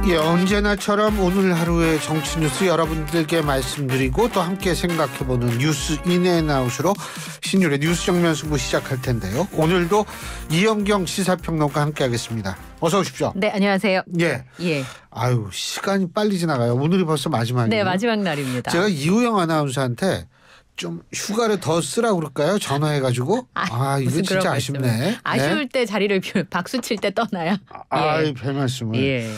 예, 언제나처럼 오늘 하루의 정치 뉴스 여러분들께 말씀드리고 또 함께 생각해보는 뉴스 인앤아웃으로 신율의 뉴스 정면 승부 시작할 텐데요. 오늘도 이현경 시사평론가 함께하겠습니다. 어서 오십시오. 네, 안녕하세요. 예. 아유, 시간이 빨리 지나가요. 오늘이 벌써 마지막이에요. 네, 마지막 날입니다. 제가 이우영 아나운서한테 좀 휴가를 더 쓰라고 그럴까요? 전화해가지고. 이거 진짜 아쉽네. 아쉬울 네? 때 자리를 박수 칠 때 떠나요. 별 말씀을. 예.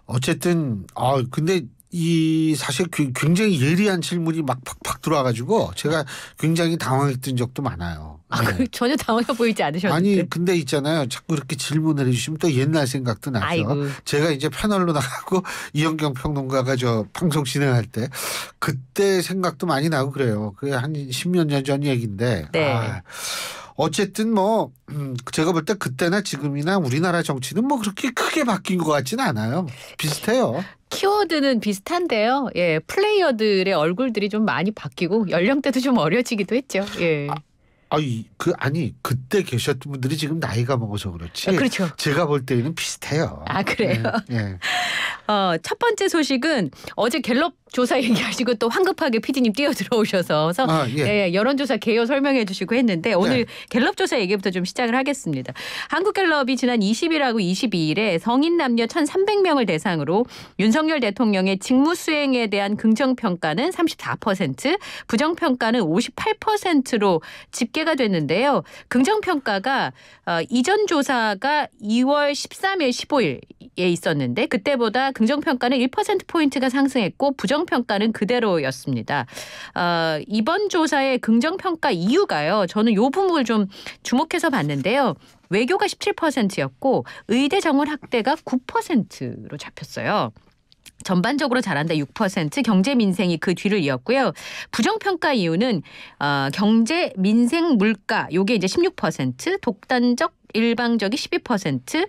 어쨌든 근데 이 사실 굉장히 예리한 질문이 막 팍팍 들어와가지고 제가 굉장히 당황했던 적도 많아요. 네. 전혀 당황해 보이지 않으셨는데. 아니 근데 있잖아요. 자꾸 이렇게 질문을 해주시면 또 옛날 생각도 나죠. 아이고. 제가 이제 패널로 나가고 이현경 평론가가 저 방송 진행할 때 그때 생각도 많이 나고 그래요. 그게 한 10몇 년 전 얘기인데. 네. 어쨌든 제가 볼 때 그때나 지금이나 우리나라 정치는 그렇게 크게 바뀐 것 같지는 않아요. 비슷해요. 키워드는 비슷한데요. 예, 플레이어들의 얼굴들이 좀 많이 바뀌고 연령대도 좀 어려지기도 했죠. 예. 그때 계셨던 분들이 지금 나이가 먹어서 그렇지. 그렇죠. 제가 볼 때는 비슷해요. 그래요? 네. 첫 번째 소식은 어제 갤럽 조사 얘기하시고 또 황급하게 PD님 뛰어들어오셔서 여론조사 개요 설명해 주시고 했는데 오늘 갤럽 조사 얘기부터 좀 시작을 하겠습니다. 한국갤럽이 지난 20일하고 22일에 성인 남녀 1,300명을 대상으로 윤석열 대통령의 직무 수행에 대한 긍정평가는 34%, 부정평가는 58%로 집계가 됐는데요. 긍정평가가 이전 조사가 2월 13일, 15일에 있었는데 그때보다 긍정평가는 1%포인트가 상승했고 부정평가는 그대로였습니다. 이번 조사의 긍정평가 이유가요. 저는 이 부분을 좀 주목해서 봤는데요. 외교가 17%였고 의대 정원 확대가 9%로 잡혔어요. 전반적으로 잘한다 6%, 경제 민생이 그 뒤를 이었고요. 부정평가 이유는 경제, 민생, 물가 요게 이제 16%, 독단적 일방적이 12%,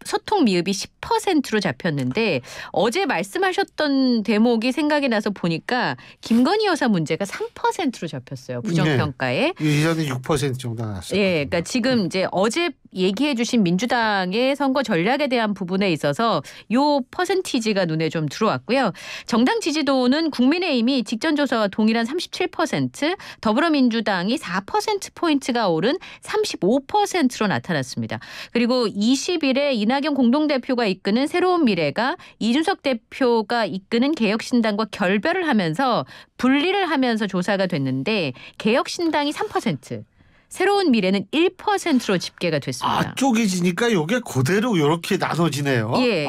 소통 미흡이 10%로 잡혔는데 어제 말씀하셨던 대목이 생각이 나서 보니까 김건희 여사 문제가 3%로 잡혔어요. 부정평가에. 네. 이전에 6% 정도 나왔어요. 예, 그러니까 지금 이제 어제 얘기해 주신 민주당의 선거 전략에 대한 부분에 있어서 요 퍼센티지가 눈에 좀 들어왔고요. 정당 지지도는 국민의힘이 직전 조사와 동일한 37%, 더불어민주당이 4%포인트가 오른 35%로 나타났습니다. 그리고 20일에 이낙연 공동대표가 이끄는 새로운 미래가 이준석 대표가 이끄는 개혁신당과 결별을 하면서 분리를 하면서 조사가 됐는데 개혁신당이 3%. 새로운 미래는 1%로 집계가 됐습니다. 쪼개지니까 이게 그대로 이렇게 나눠지네요. 예,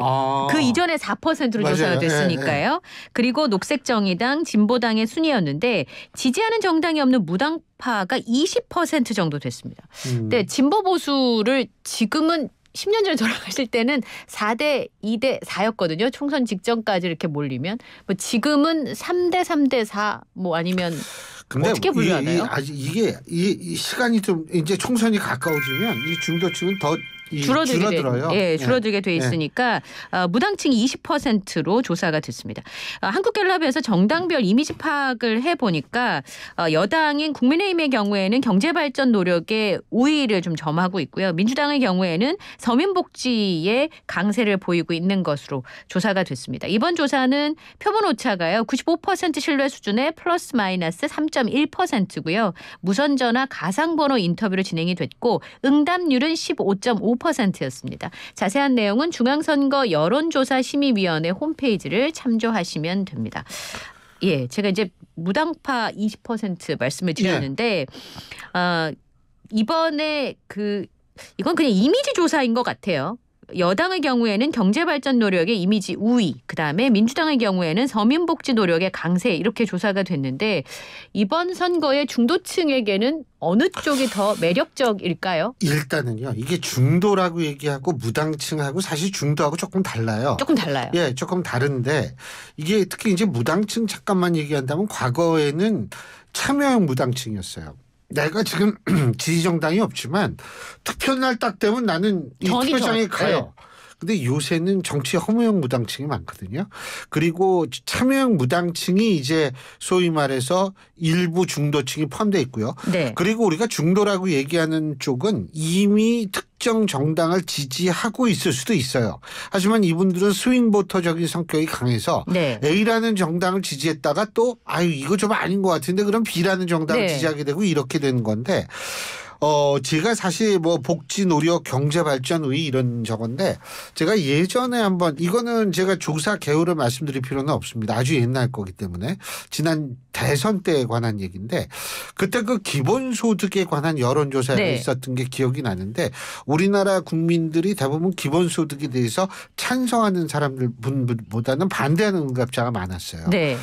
그 이전에 4%로 맞아요. 조사가 됐으니까요. 그리고 녹색정의당, 진보당의 순이었는데 지지하는 정당이 없는 무당파가 20% 정도 됐습니다. 근데 진보 보수를 지금은 10년 전에 돌아가실 때는 4대 2대 4였거든요. 총선 직전까지 이렇게 몰리면. 지금은 3대 3대 4 아니면 근데 어떻게 분류하나요? 이게 시간이 좀 이제 총선이 가까워지면 이 중도층은 더 줄어들어요. 줄어들게 돼 있으니까 무당층이 20%로 조사가 됐습니다. 한국갤럽에서 정당별 이미지 파악을 해보니까 여당인 국민의힘의 경우에는 경제발전 노력에 우위를 좀 점하고 있고요. 민주당의 경우에는 서민복지에 강세를 보이고 있는 것으로 조사가 됐습니다. 이번 조사는 표본 오차가요. 95% 신뢰 수준의 플러스 마이너스 3.1%고요. 무선전화 가상번호 인터뷰로 진행이 됐고 응답률은 15.5%였습니다. 자세한 내용은 중앙선거 여론조사심의위원회 홈페이지를 참조하시면 됩니다. 예, 제가 이제 무당파 20% 말씀을 드렸는데 이번에 이건 그냥 이미지 조사인 것 같아요. 여당의 경우에는 경제발전 노력의 이미지 우위, 그다음에 민주당의 경우에는 서민복지 노력의 강세 이렇게 조사가 됐는데 이번 선거의 중도층에게는 어느 쪽이 더 매력적일까요? 일단은요. 이게 중도라고 얘기하고 무당층하고 사실 중도하고 조금 달라요. 조금 달라요. 예, 조금 다른데 이게 특히 이제 무당층 잠깐만 얘기한다면 과거에는 참여형 무당층이었어요. 내가 지금 지지정당이 없지만 투표날 딱 되면 나는 이 투표장에 가요. 근데 요새는 정치 혐오형 무당층이 많거든요. 그리고 참여형 무당층이 이제 소위 말해서 일부 중도층이 포함되어 있고요. 네. 그리고 우리가 중도라고 얘기하는 쪽은 이미 특정 정당을 지지하고 있을 수도 있어요. 하지만 이분들은 스윙보터적인 성격이 강해서 네. A라는 정당을 지지했다가 또 아유 이거 좀 아닌 것 같은데 그럼 B라는 정당을 네. 지지하게 되고 이렇게 되는 건데 제가 사실 뭐 복지 노력 경제 발전 의 이런 저건데 제가 예전에 한번 이거는 제가 조사 개요를 말씀드릴 필요는 없습니다. 아주 옛날 거기 때문에 지난 대선 때에 관한 얘기인데 그때 그 기본소득에 관한 여론조사가 네. 있었던 게 기억이 나는데 우리나라 국민들이 대부분 기본소득에 대해서 찬성하는 사람들 분보다는 반대하는 응답자가 많았어요. 네.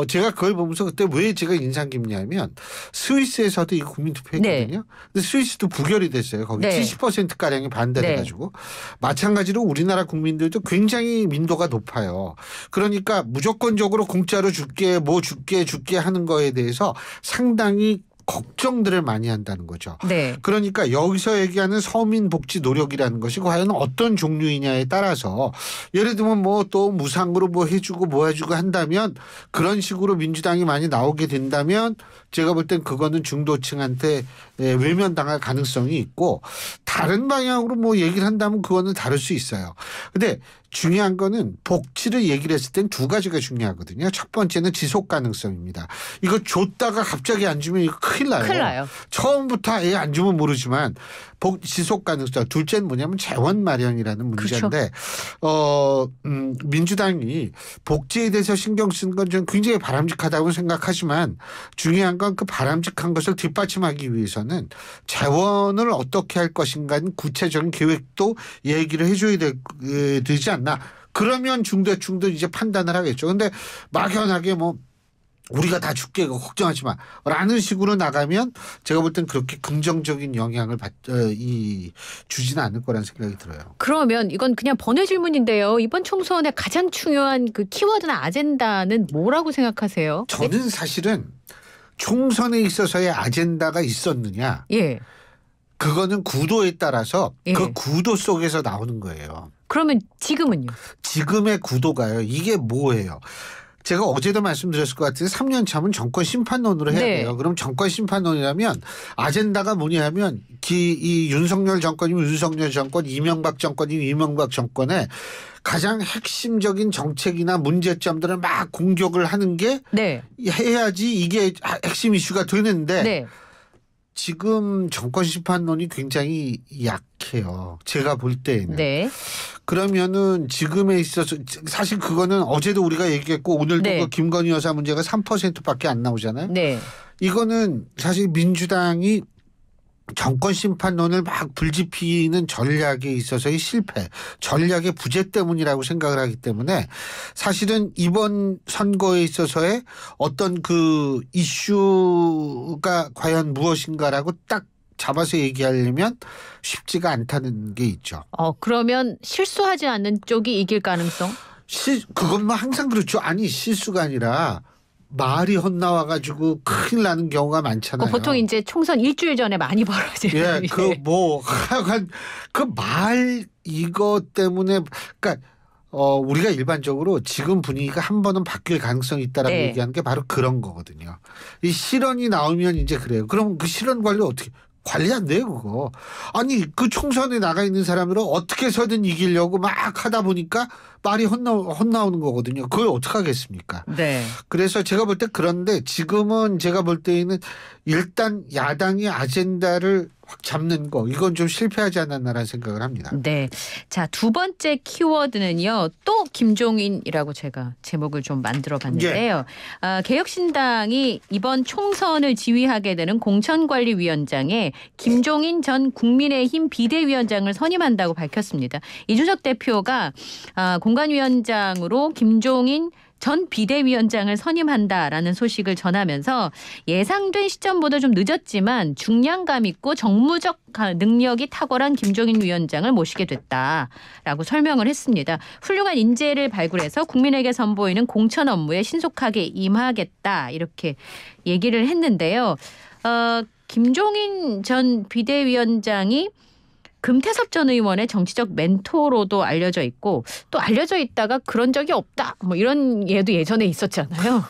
제가 그걸 보면서 그때 왜 제가 인상 깊냐면 스위스에서도 이 국민투표했거든요. 근데 스위스도 부결이 됐어요. 거기 70%가량이 반대해가지고. 마찬가지로 우리나라 국민들도 굉장히 민도가 높아요. 그러니까 무조건적으로 공짜로 줄게 뭐 줄게 하는 거에 대해서 상당히 걱정들을 많이 한다는 거죠. 네. 그러니까 여기서 얘기하는 서민 복지 노력이라는 것이 과연 어떤 종류이냐에 따라서 예를 들면 뭐 또 무상으로 뭐 해주고 뭐 해주고 한다면 그런 식으로 민주당이 많이 나오게 된다면 제가 볼 땐 그거는 중도층한테 외면당할 가능성이 있고 다른 방향으로 뭐 얘기를 한다면 그거는 다를 수 있어요. 근데 중요한 거는 복지를 얘기를 했을 땐 두 가지가 중요하거든요. 첫 번째는 지속 가능성입니다. 이거 줬다가 갑자기 안 주면 이거 큰일 나요. 큰일 나요. 처음부터 아예 안 주면 모르지만 지속 가능성. 둘째는 뭐냐면 재원 마련이라는 문제인데 민주당이 복지에 대해서 신경 쓰는 건 좀 굉장히 바람직하다고 생각하지만 중요한 건 그 바람직한 것을 뒷받침하기 위해서는 재원을 어떻게 할 것인가는 구체적인 계획도 얘기를 해줘야 되지 않나. 그러면 중대충도 이제 판단을 하겠죠. 근데 막연하게 뭐 우리가 다 줄게 걱정하지 마 라는 식으로 나가면 제가 볼 땐 그렇게 긍정적인 영향을 주지는 않을 거라는 생각이 들어요. 그러면 이건 그냥 번외 질문인데요. 이번 총선의 가장 중요한 그 키워드나 아젠다는 뭐라고 생각하세요? 저는 사실은 총선에 있어서의 아젠다가 있었느냐. 예. 그거는 구도에 따라서 예. 그 구도 속에서 나오는 거예요. 그러면 지금은요? 지금의 구도가요. 이게 뭐예요? 제가 어제도 말씀드렸을 것 같은데 3년 차면 정권 심판론으로 해야 돼요. 그럼 정권 심판론이라면 아젠다가 뭐냐면 이 윤석열 정권이면 윤석열 정권, 이명박 정권이면 이명박 정권의 가장 핵심적인 정책이나 문제점들을 막 공격을 하는 게 해야지 이게 핵심 이슈가 되는데 지금 정권 심판론이 굉장히 약해요. 제가 볼 때에는. 그러면은 지금에 있어서 사실 그거는 어제도 우리가 얘기했고 오늘도 그 김건희 여사 문제가 3%밖에 안 나오잖아요. 이거는 사실 민주당이 정권 심판론을 막 불지피는 전략에 있어서의 실패, 전략의 부재 때문이라고 생각을 하기 때문에 사실은 이번 선거에 있어서의 어떤 그 이슈가 과연 무엇인가라고 딱 잡아서 얘기하려면 쉽지가 않다는 게 있죠. 그러면 실수하지 않는 쪽이 이길 가능성? 그것만 항상 그렇죠. 아니 실수가 아니라 말이 헛나와가지고 큰일 나는 경우가 많잖아요. 보통 이제 총선 일주일 전에 많이 벌어지는. 그 말 이거 때문에 그러니까 우리가 일반적으로 지금 분위기가 한 번은 바뀔 가능성이 있다라고 얘기하는 게 바로 그런 거거든요. 이 실언이 나오면 이제 그래요. 그럼 그 실언 관리 어떻게? 관리 안 돼요, 그거. 아니, 그 총선에 나가 있는 사람들은 어떻게 해서든 이기려고 막 하다 보니까 말이 헛나오는 거거든요. 그걸 어떡하겠습니까? 그래서 제가 볼 때 그런데 지금은 제가 볼 때에는 일단 야당이 아젠다를 확 잡는 거 이건 좀 실패하지 않았나라는 생각을 합니다. 자, 두 번째 키워드는요. 또 김종인이라고 제가 제목을 좀 만들어봤는데요. 개혁신당이 이번 총선을 지휘하게 되는 공천관리위원장에 김종인 전 국민의힘 비대위원장을 선임한다고 밝혔습니다. 이준석 대표가 공관위원장으로 김종인 전 비대위원장을 선임한다라는 소식을 전하면서 예상된 시점보다 좀 늦었지만 중량감 있고 정무적 능력이 탁월한 김종인 위원장을 모시게 됐다라고 설명을 했습니다. 훌륭한 인재를 발굴해서 국민에게 선보이는 공천 업무에 신속하게 임하겠다 이렇게 얘기를 했는데요. 김종인 전 비대위원장이 금태섭 전 의원의 정치적 멘토로도 알려져 있고 또 알려져 있다가 그런 적이 없다. 뭐 이런 예도 예전에 있었잖아요.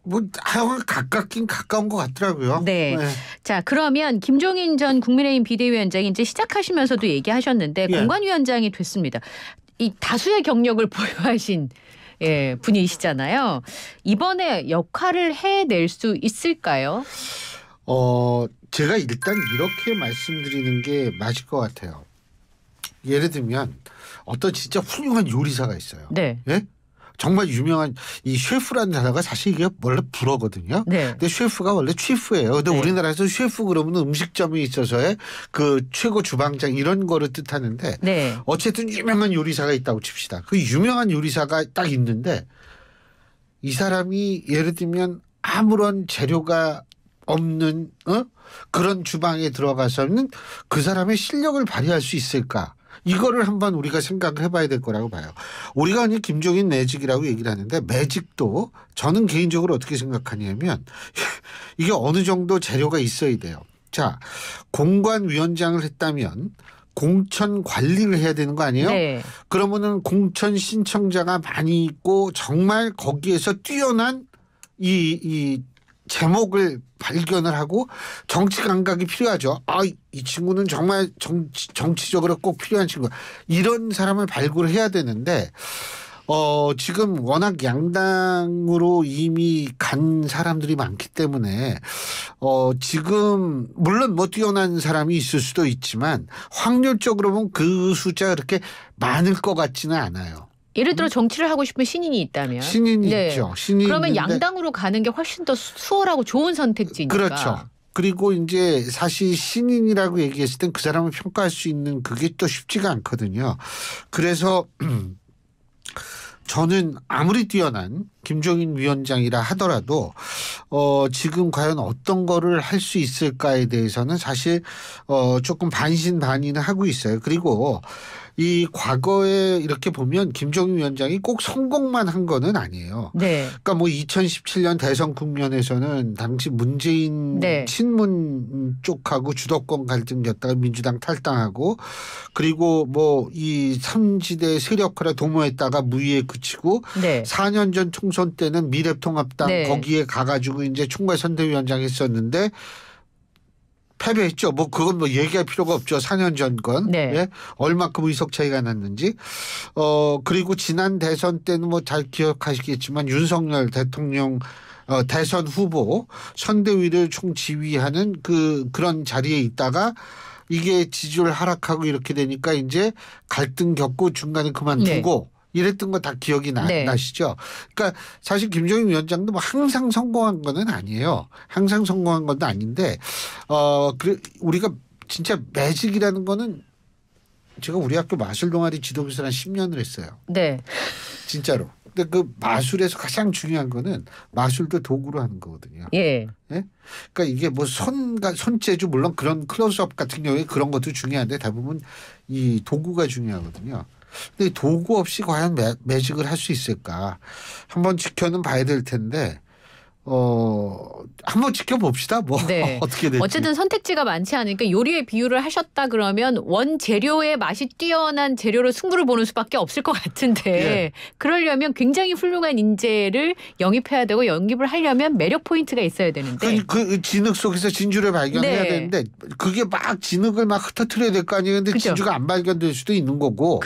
뭐 하여간 가깝긴 가까운 것 같더라고요. 네. 자, 그러면 김종인 전 국민의힘 비대위원장이 이제 시작하시면서도 얘기하셨는데 공관위원장이 됐습니다. 이 다수의 경력을 보유하신 분이시잖아요. 이번에 역할을 해낼 수 있을까요? 제가 일단 이렇게 말씀드리는 게 맞을 것 같아요. 예를 들면 어떤 진짜 훌륭한 요리사가 있어요. 네. 예? 정말 유명한 이 셰프라는 단어가 사실 이게 원래 불어거든요. 네. 근데 셰프가 원래 취프예요. 근데 우리나라에서 셰프 그러면 음식점이 있어서의 그 최고 주방장 이런 거를 뜻하는데 어쨌든 유명한 요리사가 있다고 칩시다. 그 유명한 요리사가 딱 있는데 이 사람이 예를 들면 아무런 재료가 없는 그런 주방에 들어가서는 그 사람의 실력을 발휘할 수 있을까? 이거를 한번 우리가 생각을 해봐야 될 거라고 봐요. 우리가 이제 김종인 매직이라고 얘기를 하는데 매직도 저는 개인적으로 어떻게 생각하냐면 이게 어느 정도 재료가 있어야 돼요. 자, 공관위원장을 했다면 공천 관리를 해야 되는 거 아니에요? 네. 그러면은 공천 신청자가 많이 있고 정말 거기에서 뛰어난 이 제목을 발견을 하고 정치 감각이 필요하죠. 이 친구는 정말 정치적으로 꼭 필요한 친구. 이런 사람을 발굴해야 되는데 지금 워낙 양당으로 이미 간 사람들이 많기 때문에 지금 물론 뭐 뛰어난 사람이 있을 수도 있지만 확률적으로 보면 그 숫자가 그렇게 많을 것 같지는 않아요. 예를 들어 정치를 하고 싶은 신인이 있다면. 신인이 있죠. 신인이 그러면 있는데 양당으로 가는 게 훨씬 더 수월하고 좋은 선택지니까. 그렇죠. 그리고 이제 사실 신인이라고 얘기했을 땐 그 사람을 평가할 수 있는 그게 또 쉽지가 않거든요. 그래서 저는 아무리 뛰어난 김종인 위원장이라 하더라도 지금 과연 어떤 거를 할 수 있을까에 대해서는 사실 조금 반신반의는 하고 있어요. 그리고 이 과거에 이렇게 보면 김종인 위원장이 꼭 성공만 한 거는 아니에요. 네. 그러니까 뭐 2017년 대선 국면에서는 당시 문재인 친문 쪽하고 주도권 갈등이었다가 민주당 탈당하고 그리고 뭐 이 삼지대 세력화를 도모했다가 무위에 그치고 4년 전 총선 때는 미래통합당 거기에 가가지고 이제 총괄선대위원장 했었는데 패배했죠. 뭐 그건 뭐 얘기할 필요가 없죠. 4년 전 건. 얼마큼 의석 차이가 났는지. 그리고 지난 대선 때는 뭐 잘 기억하시겠지만 윤석열 대통령 대선 후보 선대위를 총지휘하는 그런 자리에 있다가 이게 지지율 하락하고 이렇게 되니까 이제 갈등 겪고 중간에 그만두고 이랬던 거 다 기억이 나시죠? 그러니까 사실 김종인 위원장도 뭐 항상 성공한 거는 아니에요. 항상 성공한 것도 아닌데 우리가 진짜 매직이라는 거는 제가 우리 학교 마술 동아리 지도교사를 한 10년을 했어요. 네. 진짜로. 근데 그 마술에서 가장 중요한 거는 마술도 도구로 하는 거거든요. 그러니까 이게 뭐 손재주 물론 그런 클로즈업 같은 경우에 그런 것도 중요한데 대부분 이 도구가 중요하거든요. 근데 도구 없이 과연 매직을 할 수 있을까? 한번 지켜는 봐야 될 텐데 한번 지켜봅시다. 뭐 어떻게 될지. 어쨌든 선택지가 많지 않으니까 요리의 비유를 하셨다 그러면 원재료의 맛이 뛰어난 재료로 승부를 보는 수밖에 없을 것 같은데 그러려면 굉장히 훌륭한 인재를 영입해야 되고 영입을 하려면 매력 포인트가 있어야 되는데 그 진흙 속에서 진주를 발견해야 되는데 그게 막 진흙을 막 흩어뜨려야 될 거 아니에요. 근데 진주가 안 발견될 수도 있는 거고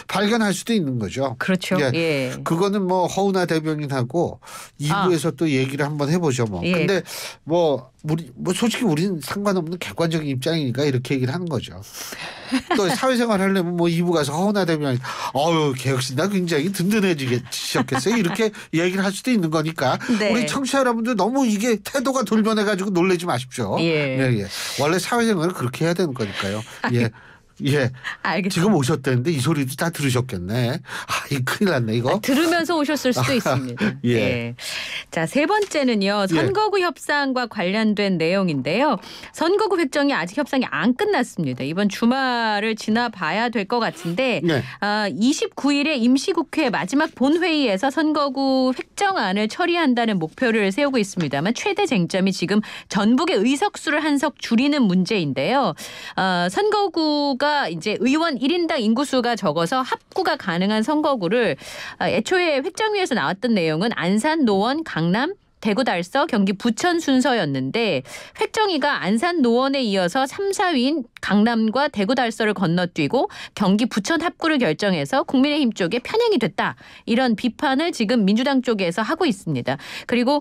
발견할 수도 있는 거죠. 그거는 뭐 허은하 대변인하고 2부에서 또 얘기를 한번 해보죠. 뭐. 근데 뭐 솔직히 우리는 상관없는 객관적인 입장이니까 이렇게 얘기를 하는 거죠. 또 사회생활 하려면 뭐 2부 가서 허은하 대변인 개혁신당 굉장히 든든해지셨겠어요. 이렇게 얘기를 할 수도 있는 거니까 우리 청취자 여러분들 너무 이게 태도가 돌변해가지고 놀라지 마십시오. 원래 사회생활은 그렇게 해야 되는 거니까요. 알겠습니다. 지금 오셨다는데 이 소리도 다 들으셨겠네. 이 큰일 났네 이거. 들으면서 오셨을 수도 있습니다. 자, 세 번째는요. 선거구 협상과 관련된 내용인데요. 선거구 획정이 아직 협상이 안 끝났습니다. 이번 주말을 지나봐야 될 것 같은데 29일에 임시국회 마지막 본회의에서 선거구 획정안을 처리한다는 목표를 세우고 있습니다만 최대 쟁점이 지금 전북의 의석수를 한 석 줄이는 문제인데요. 선거구가 이제 의원 1인당 인구수가 적어서 합구가 가능한 선거구를 애초에 획정위에서 나왔던 내용은 안산, 노원, 강남, 대구 달서, 경기 부천 순서였는데 획정위가 안산 노원에 이어서 3, 4위인 강남과 대구 달서를 건너뛰고 경기 부천 합구를 결정해서 국민의힘 쪽에 편향이 됐다. 이런 비판을 지금 민주당 쪽에서 하고 있습니다. 그리고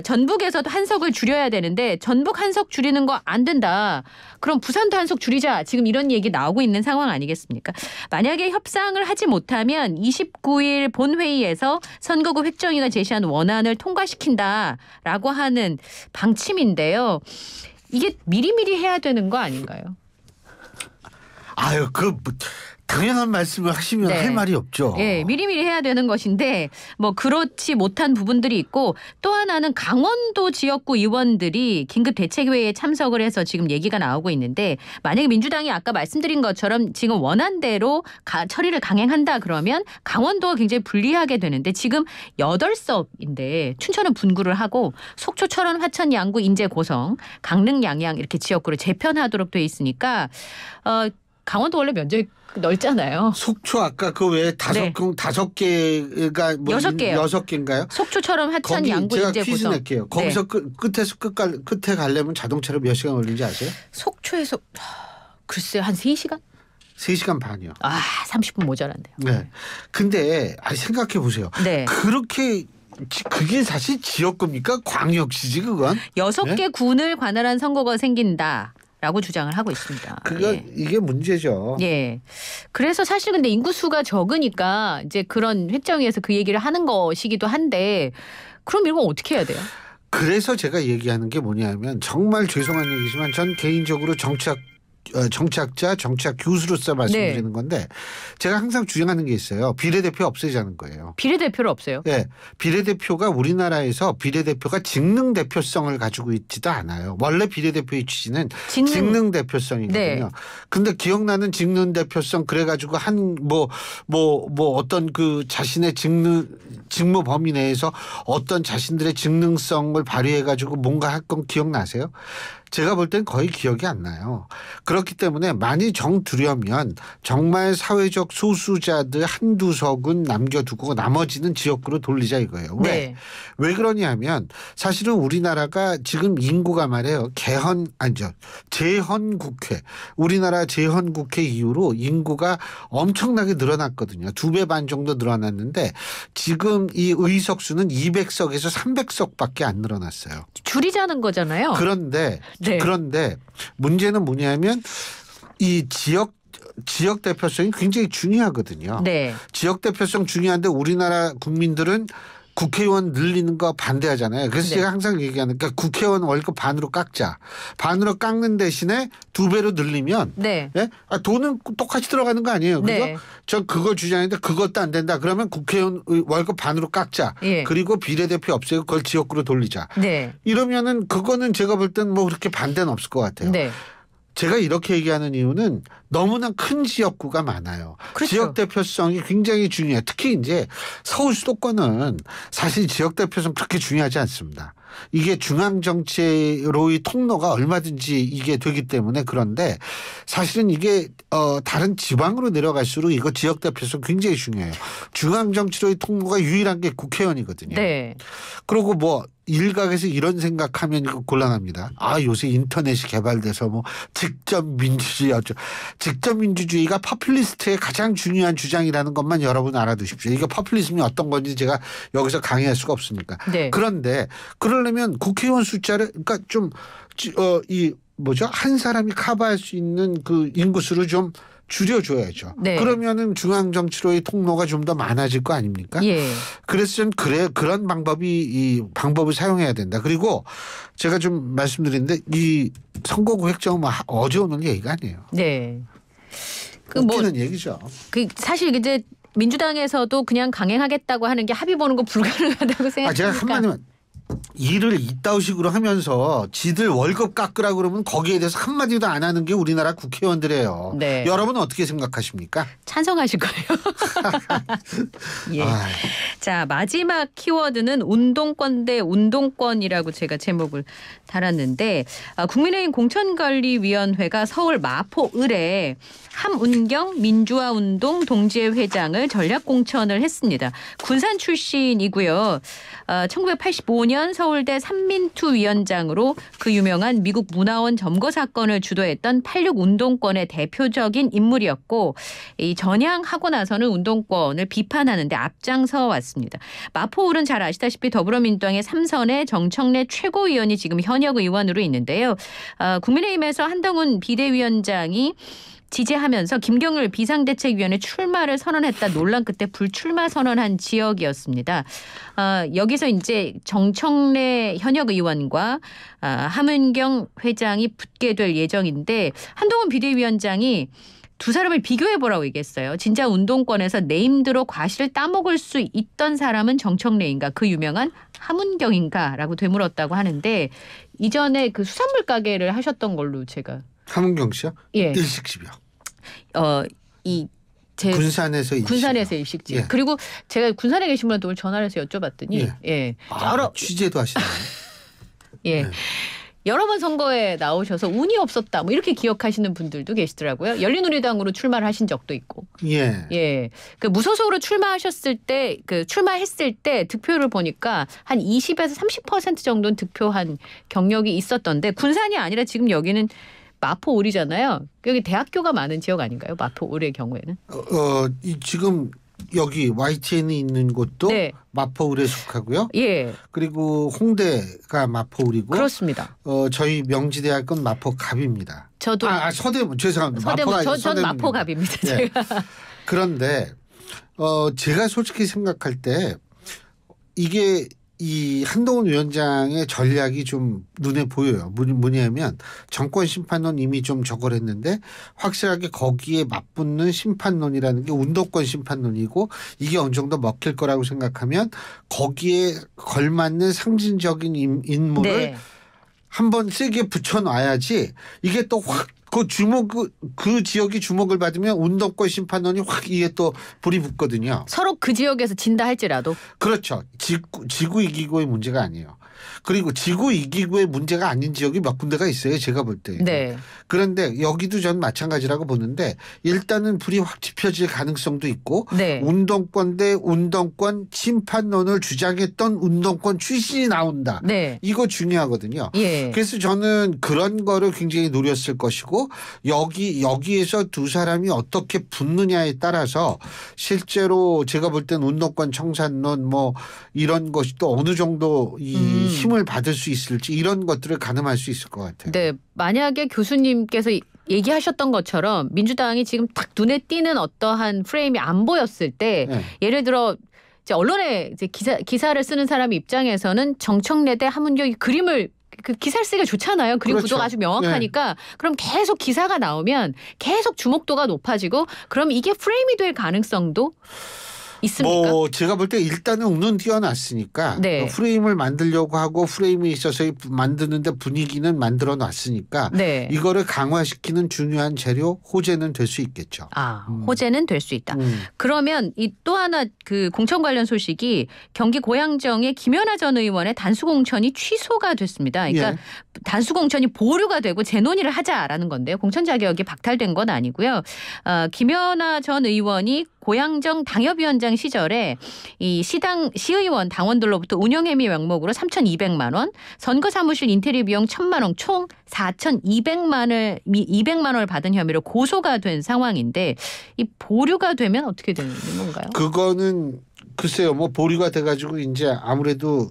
전북에서도 한 석을 줄여야 되는데 전북 한 석 줄이는 거 안 된다. 그럼 부산도 한 석 줄이자. 지금 이런 얘기 나오고 있는 상황 아니겠습니까? 만약에 협상을 하지 못하면 29일 본회의에서 선거구 획정위가 제시한 원안을 통과시킨다라고 하는 방침인데요. 이게 미리미리 해야 되는 거 아닌가요? 아유, 당연한 말씀을 하시면 할 말이 없죠. 네, 미리미리 해야 되는 것인데 뭐 그렇지 못한 부분들이 있고 또 하나는 강원도 지역구 의원들이 긴급 대책회의에 참석을 해서 지금 얘기가 나오고 있는데 만약에 민주당이 아까 말씀드린 것처럼 지금 원안대로 처리를 강행한다 그러면 강원도가 굉장히 불리하게 되는데 지금 8석인데 춘천은 분구를 하고 속초, 철원, 화천, 양구, 인제, 고성, 강릉, 양양 이렇게 지역구를 재편하도록 돼 있으니까 강원도 원래 면적이 넓잖아요. 속초 아까 그 외에 다섯 개가 뭐 6개요. 6개인가요? 속초처럼 하천, 양구, 인제, 고성. 제가 퀴즈 낼게요. 거기서 끝에서 끝에 가려면 자동차로 몇 시간 걸리는지 아세요? 속초에서 글쎄 한 3시간? 3시간 반이요. 30분 모자란데요. 네. 근데 생각해 보세요. 네. 그게 사실 지역구입니까? 광역시지 그건? 6개 군을 관할한 선거가 생긴다. 라고 주장을 하고 있습니다. 이게 문제죠. 예. 그래서 사실 근데 인구수가 적으니까 이제 그런 획정위에서 그 얘기를 하는 것이기도 한데 그럼 이런 건 어떻게 해야 돼요? 그래서 제가 얘기하는 게 뭐냐면 정말 죄송한 얘기지만 전 개인적으로 정치학자, 정치학 교수로서 말씀드리는 건데 제가 항상 주장하는 게 있어요. 비례대표 없애자는 거예요. 비례대표를 없애요? 네. 비례대표가 우리나라에서 비례대표가 직능 대표성을 가지고 있지도 않아요. 원래 비례대표의 취지는 직능 대표성이거든요. 근데 기억나는 직능 대표성 그래가지고 어떤 그 자신의 직무 범위 내에서 어떤 자신들의 직능성을 발휘해가지고 뭔가 할 건 기억나세요? 제가 볼 땐 거의 기억이 안 나요. 그렇기 때문에 많이 정두려면 정말 사회적 소수자들 한두 석은 남겨두고 나머지는 지역구로 돌리자 이거예요. 왜 그러냐면 사실은 우리나라가 지금 인구가 말이에요. 재헌국회. 우리나라 재헌국회 이후로 인구가 엄청나게 늘어났거든요. 2배 반 정도 늘어났는데 지금 이 의석수는 200석에서 300석밖에 안 늘어났어요. 줄이자는 거잖아요. 그런데 문제는 뭐냐면 이 지역 대표성이 굉장히 중요하거든요. 지역 대표성 중요한데 우리나라 국민들은 국회의원 늘리는 거 반대하잖아요. 그래서 제가 항상 얘기하는 그러니까 국회의원 월급 반으로 깎자. 반으로 깎는 대신에 2배로 늘리면 돈은 똑같이 들어가는 거 아니에요. 그래서 전 그걸 주장했는데 그것도 안 된다. 그러면 국회의원 월급 반으로 깎자. 그리고 비례대표 없애고 그걸 지역구로 돌리자. 이러면은 그거는 제가 볼 땐 뭐 그렇게 반대는 없을 것 같아요. 제가 이렇게 얘기하는 이유는 너무나 큰 지역구가 많아요. 그렇죠. 지역 대표성이 굉장히 중요해요. 특히 이제 서울 수도권은 사실 지역 대표성 그렇게 중요하지 않습니다. 이게 중앙 정치로의 통로가 얼마든지 이게 되기 때문에 그런데 사실은 이게 다른 지방으로 내려갈수록 이거 지역 대표성 굉장히 중요해요. 중앙 정치로의 통로가 유일한 게 국회의원이거든요. 그리고 뭐 일각에서 이런 생각하면 이거 곤란합니다. 요새 인터넷이 개발돼서 뭐 직접 민주주의가 포퓰리스트의 가장 중요한 주장이라는 것만 여러분 알아두십시오. 이게 포퓰리즘이 어떤 건지 제가 여기서 강의할 수가 없으니까. 그런데 그러려면 국회의원 숫자를 그러니까 좀 한 사람이 커버할 수 있는 그 인구수를 좀 줄여줘야죠. 그러면은 중앙 정치로의 통로가 좀 더 많아질 거 아닙니까? 그래서 좀 그런 방법을 사용해야 된다. 그리고 제가 좀 말씀드리는데 이 선거구 획정은 어제 오늘 얘기가 아니에요. 웃기는 얘기죠. 사실 이제 민주당에서도 그냥 강행하겠다고 하는 게 합의 보는 거 불가능하다고 생각합니까? 제가 한마디만 일을 이따위식으로 하면서 지들 월급 깎으라고 그러면 거기에 대해서 한마디도 안 하는 게 우리나라 국회의원들이에요. 네. 여러분은 어떻게 생각하십니까? 찬성하실 거예요. 예. 자, 마지막 키워드는 운동권 대 운동권이라고 제가 제목을 달았는데 국민의힘 공천관리위원회가 서울 마포을에 함운경 민주화운동 동지회 회장을 전략공천을 했습니다. 군산 출신이고요. 1985년 서울대 삼민투 위원장으로 그 유명한 미국 문화원 점거 사건을 주도했던 86 운동권의 대표적인 인물이었고 이 전향하고 나서는 운동권을 비판하는 데 앞장서 왔습니다. 마포울은 잘 아시다시피 더불어민주당의 3선의 정청래 최고위원이 지금 현역 의원으로 있는데요. 국민의힘에서 한동훈 비대위원장이 지지하면서 김경률 비상대책위원회 출마를 선언했다 논란 끝에 불출마 선언한 지역이었습니다. 여기서 이제 정청래 현역 의원과 함은경 회장이 붙게 될 예정인데 한동훈 비대위원장이 두 사람을 비교해보라고 얘기했어요. 진짜 운동권에서 네임드로 과실을 따먹을 수 있던 사람은 정청래인가 그 유명한 함은경인가라고 되물었다고 하는데 이전에 그 수산물 가게를 하셨던 걸로 제가. 함은경 씨요? 예. 일식집이요. 군산에서 일식집. 예. 그리고 제가 군산에 계신 분한테 오늘 전화를 해서 여쭤봤더니 취재도 하시나요? 예. 네. 여러 번 선거에 나오셔서 운이 없었다. 뭐 이렇게 기억하시는 분들도 계시더라고요. 열린우리당으로 출마를 하신 적도 있고. 예. 예. 그 무소속으로 출마했을 때 득표를 보니까 한 20에서 30% 정도는 득표한 경력이 있었던데 군산이 아니라 지금 여기는 마포울이잖아요. 여기 대학교가 많은 지역 아닌가요? 마포울의 경우에는. 지금 여기 YTN이 있는 곳도 네. 마포울에 속하고요. 예. 그리고 홍대가 마포울이고. 그렇습니다. 저희 명지대학은 마포갑입니다. 저도. 서대문 죄송합니다. 전 마포갑입니다. 네. 제가. 그런데 제가 솔직히 생각할 때 이게 이 한동훈 위원장의 전략이 좀 눈에 보여요. 뭐냐면 정권 심판론 이미 좀 저걸 했는데 확실하게 거기에 맞붙는 심판론이라는 게 운동권 심판론이고 이게 어느 정도 먹힐 거라고 생각하면 거기에 걸맞는 상징적인 인물을 네. 한번 세게 붙여놔야지 이게 또 확 그 지역이 주목을 받으면 운동권 심판론이 확 이게 또 불이 붙거든요. 서로 그 지역에서 진다 할지라도. 그렇죠. 지구 이기고의 문제가 아니에요. 그리고 지구 이기고의 문제가 아닌 지역이 몇 군데가 있어요. 제가 볼 때. 네. 그런데 여기도 전 마찬가지라고 보는데 일단은 불이 확 지펴질 가능성도 있고 네. 운동권 대 운동권 심판론을 주장했던 운동권 출신이 나온다. 네. 이거 중요하거든요. 예. 그래서 저는 그런 거를 굉장히 노렸을 것이고 여기에서 두 사람이 어떻게 붙느냐에 따라서 실제로 제가 볼 때는 운동권 청산론 뭐 이런 것이 또 어느 정도 이 힘을 받을 수 있을지 이런 것들을 가늠할 수 있을 것 같아요. 네, 만약에 교수님께서 얘기하셨던 것처럼 민주당이 지금 딱 눈에 띄는 어떠한 프레임이 안 보였을 때 네. 예를 들어 이제 언론에 이제 기사를 쓰는 사람 입장에서는 정청래 대 함은경이 그림을 그 기사를 쓰기가 좋잖아요. 그림 그렇죠. 구도가 아주 명확하니까. 네. 그럼 계속 기사가 나오면 계속 주목도가 높아지고 그럼 이게 프레임이 될 가능성도 있습니까? 제가 볼 때 일단은 운은 띄어놨으니까 네. 프레임을 만들려고 하고 프레임에 있어서 만드는데 분위기는 만들어 놨으니까 네. 이거를 강화시키는 중요한 재료 호재는 될 수 있겠죠. 호재는 될 수 있다. 그러면 이 또 하나 그 공천 관련 소식이 경기 고양정의 김연아 전 의원의 단수공천이 취소가 됐습니다. 그러니까 예. 단수공천이 보류가 되고 재논의를 하자라는 건데요. 공천 자격이 박탈된 건 아니고요. 김연아 전 의원이 고양정 당협위원장 시절에 이 시의원 당원들로부터 운영회비 명목으로 3,200만 원, 선거사무실 인테리어 비용 1,000만 원, 총 4,200만 원을 받은 혐의로 고소가 된 상황인데 이 보류가 되면 어떻게 되는 건가요? 그거는 글쎄요, 뭐 보류가 돼가지고 이제 아무래도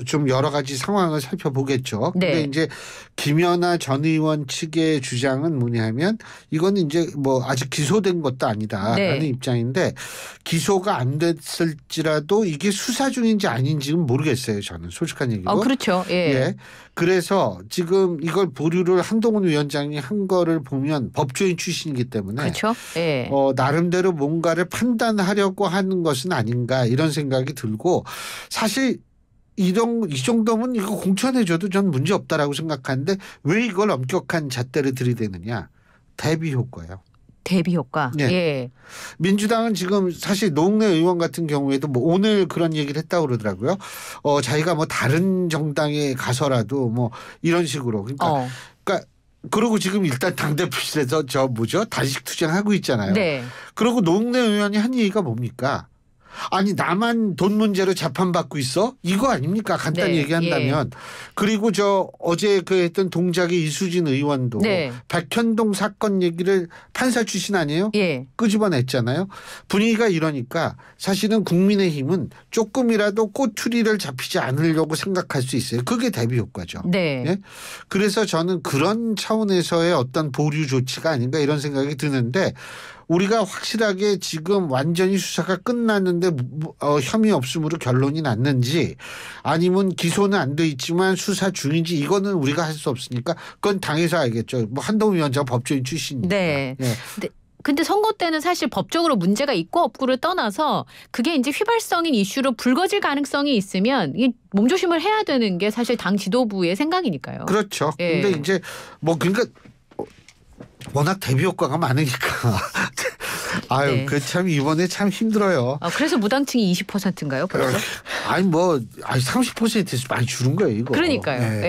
좀 여러 가지 상황을 살펴보겠죠. 근데 이제 김연아 전 의원 측의 주장은 뭐냐면 이건 이제 뭐 아직 기소된 것도 아니다라는 입장인데 기소가 안 됐을지라도 이게 수사 중인지 아닌지는 모르겠어요. 저는 솔직한 얘기로. 그렇죠. 예. 그래서 지금 이걸 보류를 한동훈 위원장이 한 거를 보면 법조인 출신이기 때문에 그렇죠. 예. 나름대로 뭔가를 판단하려고 하는 것은 아닌가 이런 생각이 들고 사실 이 정도면 이거 공천해줘도 전 문제 없다라고 생각하는데 왜 이걸 엄격한 잣대를 들이대느냐. 대비 효과예요. 대비 효과. 네. 예. 민주당은 지금 사실 노웅래 의원 같은 경우에도 뭐 오늘 그런 얘기를 했다고 그러더라고요. 자기가 뭐 다른 정당에 가서라도 뭐 이런 식으로 그러니까 그러고 지금 일단 당대표실에서 단식 투쟁하고 있잖아요. 네. 그리고 노웅래 의원이 한 얘기가 뭡니까? 아니 나만 돈 문제로 재판받고 있어? 이거 아닙니까? 간단히 얘기한다면. 그리고 어제 그 했던 동작의 이수진 의원도 백현동 사건 얘기를 판사 출신 아니에요? 끄집어냈잖아요. 분위기가 이러니까 사실은 국민의힘은 조금이라도 꼬투리를 잡히지 않으려고 생각할 수 있어요. 그게 대비 효과죠. 예? 그래서 저는 그런 차원에서의 어떤 보류 조치가 아닌가 이런 생각이 드는데 우리가 확실하게 지금 완전히 수사가 끝났는데 혐의 없음으로 결론이 났는지 아니면 기소는 안 돼 있지만 수사 중인지 이거는 우리가 할 수 없으니까 그건 당에서 알겠죠. 뭐 한동훈 위원장 법조인 출신이니까. 네. 근데 선거 때는 사실 법적으로 문제가 있고 없고를 떠나서 그게 이제 휘발성인 이슈로 불거질 가능성이 있으면 몸조심을 해야 되는 게 사실 당 지도부의 생각이니까요. 그렇죠. 근데 이제 뭐 그러니까 워낙 대비 효과가 많으니까. 그 참 이번에 참 힘들어요. 그래서 무당층이 20%인가요? 벌써? 아니 30%에서 많이 줄은 거예요, 이거. 그러니까요.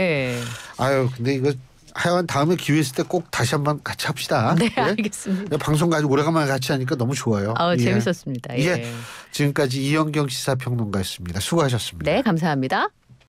근데 이거 하여간 다음에 기회 있을 때 꼭 다시 한번 같이 합시다. 네, 알겠습니다. 방송 가지고 오래간만에 같이 하니까 너무 좋아요. 재밌었습니다. 지금까지 이현경 시사평론가였습니다. 수고하셨습니다. 네, 감사합니다.